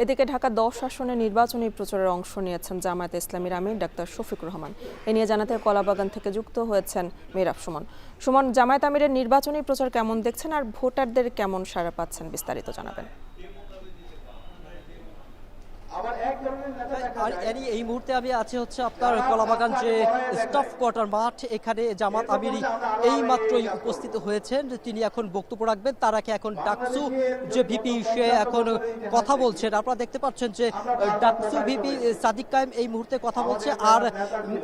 এদিকে ঢাকা ১০ আসনে নির্বাচনী প্রচারে অংশ নিয়েছেন জামায়াতে ইসলামীর আমির ডাক্তার শফিকুর রহমান। এ নিয়ে জানাতে কলাবাগান থেকে যুক্ত হয়েছেন মেহরাব সুমন। সুমন, জামায়াত আমিরের নির্বাচনী প্রচার কেমন দেখছেন আর ভোটারদের কেমন সাড়া পাচ্ছেন, বিস্তারিত জানাবেন। আর এই মুহূর্তে আমি আছি হচ্ছে আপনার কলাবাগান যে স্টাফ কোয়ার্টার মাঠ, এখানে জামাত আমিরি এই মাত্রই উপস্থিত হয়েছেন। তিনি এখন বক্তব্য রাখবেন। তার আগে এখন ডাকসু যে ভিপি সে এখন কথা বলছেন। আপনারা দেখতে পাচ্ছেন যে ডাকসু ভিপি সাদিক কায়েম এই মুহূর্তে কথা বলছে। আর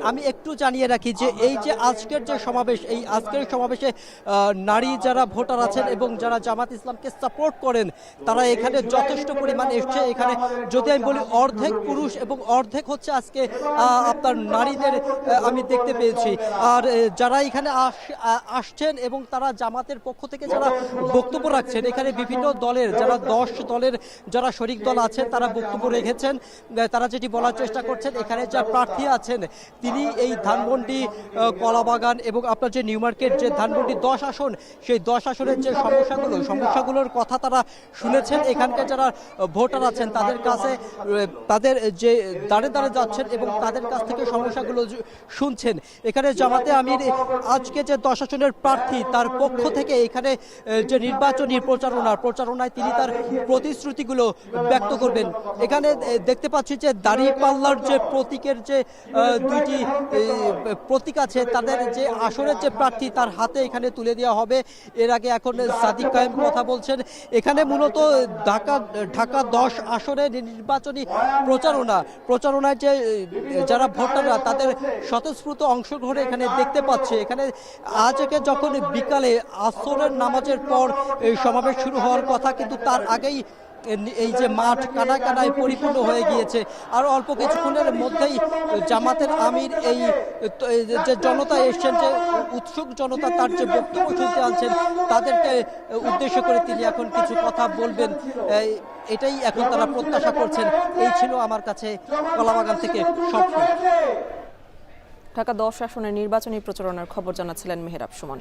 আমি একটু জানিয়ে রাখি যে এই যে আজকের যে সমাবেশ, এই আজকের সমাবেশে নারী যারা ভোটার আছেন এবং যারা জামাত ইসলামকে সাপোর্ট করেন তারা এখানে যথেষ্ট পরিমাণ এসছে। এখানে যদি আমি বলি অর্ধেক পুরুষ এবং অর্ধেক হচ্ছে আজকে আপনার নারীদের আমি দেখতে পেয়েছি। আর যারা এখানে আসছেন এবং তারা জামাতের পক্ষ থেকে যারা বক্তব্য রাখছেন, এখানে বিভিন্ন দলের যারা 10 দলের যারা শরিক দল আছেন তারা বক্তব্য রেখেছেন। তারা যেটি বলার চেষ্টা করছেন, এখানে যা প্রার্থী আছেন তিনি এই ধানমন্ডি, কলাবাগান এবং আপনার যে নিউ মার্কেট যে ধানমন্ডি 10 আসন, সেই 10 আসনের যে সমস্যাগুলোর কথা তারা শুনেছেন। এখানকার যারা ভোটার আছেন তাদের কাছে তাদের যে দাঁড়ে যাচ্ছেন এবং তাদের কাছ থেকে সমস্যাগুলো শুনছেন। এখানে জামাতে আমির আজকে যে 10 আসনের প্রার্থী তার পক্ষ থেকে এখানে যে নির্বাচনী প্রচারণায় তিনি তার প্রতিশ্রুতিগুলো ব্যক্ত করবেন। এখানে দেখতে পাচ্ছি যে দাঁড়িপাল্লার যে প্রতীকের যে দুইটি প্রতীক আছে, তাদের যে আসনের যে প্রার্থী তার হাতে এখানে তুলে দেওয়া হবে। এর আগে এখন সাদিক কায়েম কথা বলছেন। এখানে মূলত ঢাকা 10 আসনের নির্বাচনী প্রচারণায় যে যারা ভোটাররা তাদের স্বতঃস্ফূর্ত অংশগ্রহণ এখানে দেখতে পাচ্ছে। এখানে আজকে যখন বিকালে আসরের নামাজের পর সমাবেশ শুরু হওয়ার কথা, কিন্তু তার আগেই এই যে মাঠ কানায় পরিপূর্ণ হয়ে গিয়েছে। আর অল্প কিছুক্ষণের মধ্যেই জামাতের আমির এই যে জনতা এসছেন, যে উৎসুক জনতা তার যে বক্তব্য শুনতে আনছেন, তাদেরকে উদ্দেশ্য করে তিনি এখন কিছু কথা বলবেন। এটাই এখন তারা প্রত্যাশা করছেন। এই ছিল আমার কাছে কলাবাগান থেকে সব। ঢাকা 10 আসনের নির্বাচনী প্রচারণার খবর জানাচ্ছিলেন মেহরাব সুমন।